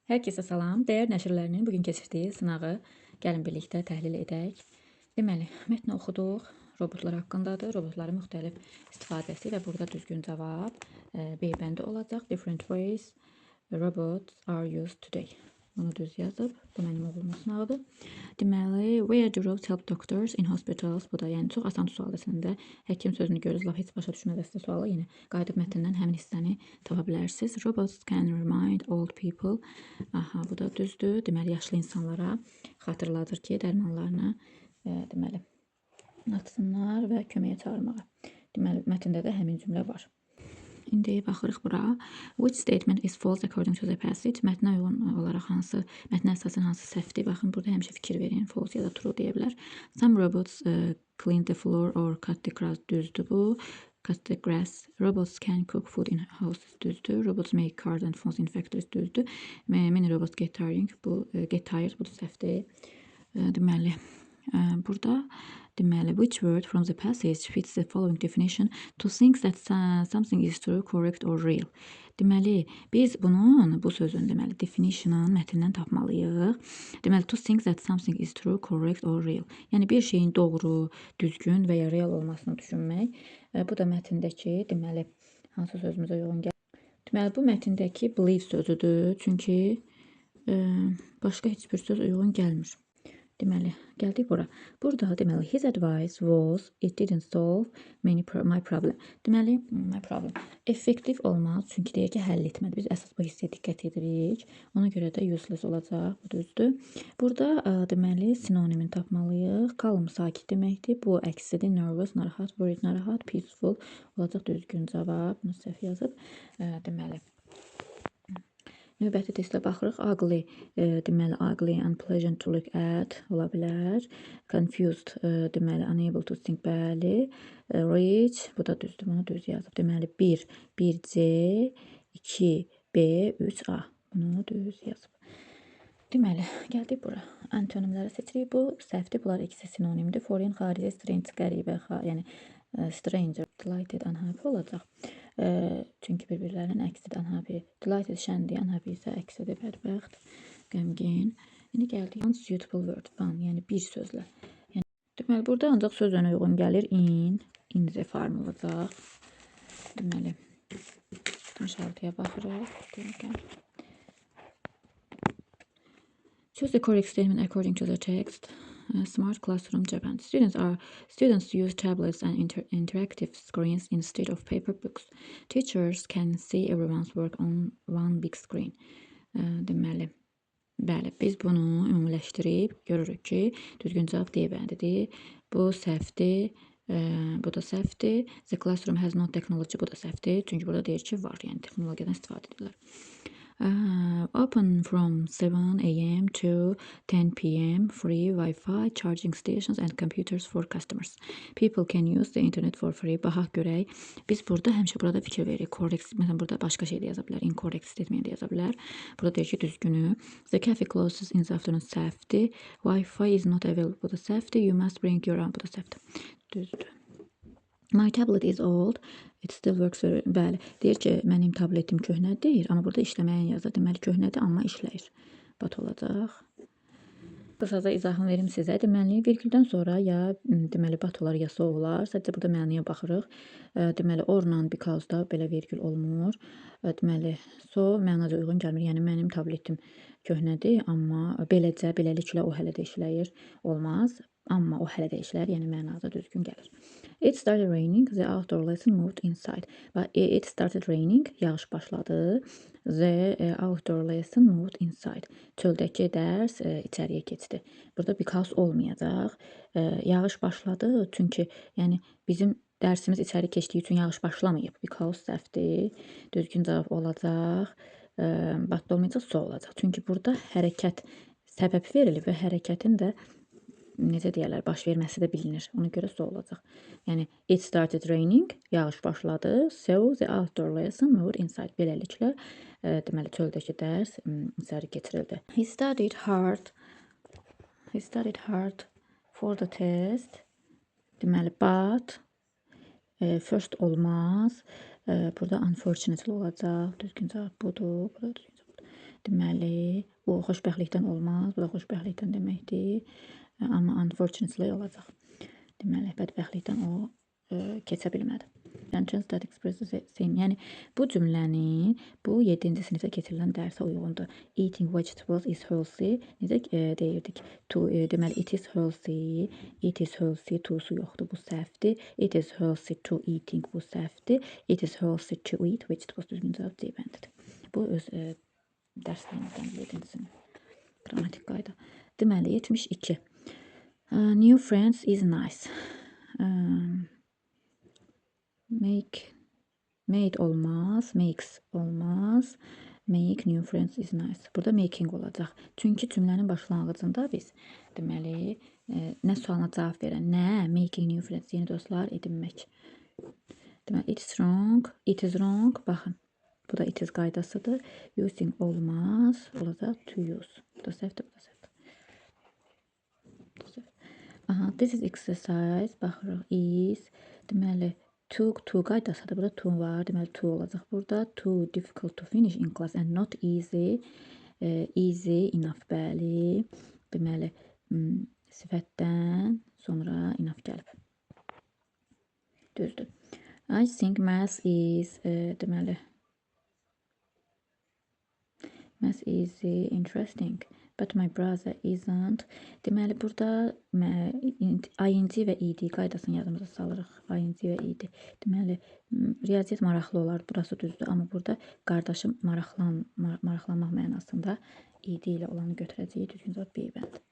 Hər kəsə salam. Dəyər nəşrlərinin bugün keçirdiyi sınağı gəlin birlikdə təhlil edək. Deməli, mətni oxuduq. Robotlar haqqındadır. Robotların müxtəlif istifadəsi və burada düzgün cavab B bəndi olacaq. Different ways robots are used today. Bunu düz yazıb. Bu mənim oğlumun sınavıdır. Deməli, where do robots help doctors in hospitals? Bu da yəni çox asan sual əslində. Həkim sözünü görürüz, laf heç başa düşməzsə sualı yenə qayıdıb mətndən həmin hissəni tapa bilərsiniz. Robots can remind old people. Aha, bu da düzdür. Deməli, yaşlı insanlara xatırladır ki, dərmanlarını deməli, atsınlar və köməyə çağırmağa. Deməli, mətndə də həmin cümlə var. İndi baxırıq bura. Which statement is false according to the passage? Mətnə uyğun olaraq hansı, mətnə əsasən hansı səhvdir? Baxın, burada həmişə fikir verin. False ya da true deyə bilər. Some robots clean the floor or cut the grass. Düzdür bu. Cut the grass. Robots can cook food in houses. Düzdür. Robots make cars and phones in factories. Düzdür. Many robots get tired. Bu da səhvdir. Deməli, burada deməli, which word from the passage fits the following definition? To think that something is true, correct or real. Deməli, biz bu sözün deməli definition'ın mətndən tapmalıyıq. Deməli, to think that something is true, correct or real. Yəni bir şeyin doğru, düzgün və ya real olmasını düşünmək. Bu da mətndəki deməli hansı sözümüzə uyğun gəlir? Deməli, bu mətndəki believe sözüdür. Çünki başqa heç bir söz uyğun gəlmir. Deməli, gəldik bura. Burada deməli, his advice was, it didn't solve my problem. Deməli, my problem. Effektiv olmaz, çünki deyir ki, həll etmədi. Biz əsas bu hissəyə diqqət edirik. Ona görə də useless olacaq, bu düzdür. Burada deməli, sinonimini tapmalıyıq. Calm, sakit deməkdir. Bu əksidir, nervous, narahat, worried, narahat, peaceful olacaq düzgün cavab. Bunu səhv yazıb. Deməli, növbəti testə baxırıq. Ugly, deməli, ugly, unpleasant to look at ola bilər. Confused, deməli, unable to think, bəli. Rich, bu da düzdür, bunu düz yazıb. Deməli, 1C, 2B, 3A. Bunu düz yazıb. Deməli, gəldik bura. Antonimləri seçirik. Bu səhvdir, bunlar ikisi sinonimdir. Foreign, xarici, strange, qəribə, yəni stranger, delighted, unhappy olacaq. Çünki bir-birlərinin əksidir, unhappy. Delighted şəndir, unhappy isə əksidir, bədbəxt, qəmgin. İndi gəldik, unsuitable word, yəni bir sözlə. Yəni, deməli, burada ancaq sözünə uyğun gəlir. In the farm olacaq. Deməli, 66-ya baxırıq. Choose the correct statement according to the text. Smart classroom Japan. Students use tablets and interactive screens instead of paper books. Teachers can see everyone's work on one big screen. Deməli, bəli, biz bunu ümumiləşdirib görürük ki, düzgün cavab D bəndidir. Bu səhvdir. Bu da səhvdir. The classroom has no technology. Bu da səhvdir. Çünki burada deyir ki, var, yəni texnologiyadan istifadə edirlər. Open from 7 a.m. to 10 p.m. Free Wi-Fi, charging stations and computers for customers. People can use the internet for free. Baxaq görək. Biz burada həmişə burada fikir veririk. Correct, məsələn, burada başqa şey də yaza bilər. Incorrect statement də yaza bilər. Burada deyir ki, düzgünü. The cafe closes in the afternoon. Səhvdir. Wi-Fi is not available. Bu da səhvdir. You must bring your own. Bu da səhvdir. Düzdür. My tablet is old. It still works very... Bəli, deyir ki, mənim tabletim köhnədir, amma burada işləməyin yazır. Deməli, köhnədir, amma işləyir. Bat olacaq. Qısaca izahını verim sizə. Deməli, virgüldən sonra ya deməli, bat olar, ya so olar. Sadəcə burada məniyə baxırıq. Deməli, orla, because da belə virgül olmur. Deməli, so mənaca uyğun gəlmir. Yəni, mənim tabletim köhnədir, amma beləcə, beləliklə o hələ də işləyir. Olmaz. Amma o hələ də işlər, yəni mənada düzgün gəlir. It started raining, the outdoor lesson moved inside. It started raining, yağış başladı. The outdoor lesson moved inside. Çöldəki dərs içəriyə keçdi. Burada because olmayacaq. Yağış başladı, çünki yəni bizim dərsimiz içəri keçdiyi üçün yağış başlamayıb. Because səhvdir. Düzgün cavab olacaq. But olmayacaq, so olacaq. Çünki burada hərəkət səbəb verilib və hərəkətin də necə deyərlər, baş verməsi də bilinir. Ona görə so olacaq. Yəni, it started raining, yağış başladı. So the outdoor lesson moved inside. Beləliklə, deməli, çöldəki dərs içəri keçirildi. He studied hard for the test. Deməli, but first olmaz. Burada unfortunately olacaq. Düzgün cavab budur. Bu da düzgün cavab. Deməli, Bu xoşbəxtlikdən olmaz. Bu da xoşbəxtlikdən deməkdir. Amma unfortunately olacaq. Deməli, bədbəxtlikdən o keçə bilmədi. Sentence that expresses the same. Yəni, bu cümlənin bu 7-ci sinifdə keçirilən dərsə uyğundur. Eating vegetables is healthy. Necə deyirdik? Deməli, it is healthy. It is healthy. To-su yoxdur. Bu səhvdir. It is healthy to eating. Bu səhvdir. It is healthy to eat vegetables. Düzgün cavab C bəndidir. Bu öz dərsliyimizdən 7-ci sinif. Qrammatik qayda. Deməli, 72. New friends is nice. Made olmaz, makes olmaz. Make new friends is nice. Burada making olacaq. Çünki cümlənin başlanğıcında biz deməli nə sualına cavab verən, nə making new friends, yeni dostlar edinmək. Deməli, it is wrong. Baxın, bu da it is qaydasıdır. Using olmaz, olacaq to use. Bu da səhvdir, bu da səhvdir. Aha, this is exercise. Baxırıq, is. Deməli, to qaydasıdır. Burada to var. Deməli, to olacaq. Burada too difficult to finish in class and not easy. Easy enough, bəli. Deməli, sifətdən sonra enough gəlib. Düzdür. I think math is, deməli, math is interesting. But my brother isn't. Deməli, burada ing və id qaydasını yadımıza salırıq. Ing və id. Deməli, riyaziyyat maraqlı olar. Burası düzdür. Amma burada qardaşım maraqlanmaq mənasında id ilə olanı götürəcəyik. Düzgün cavab B bənd.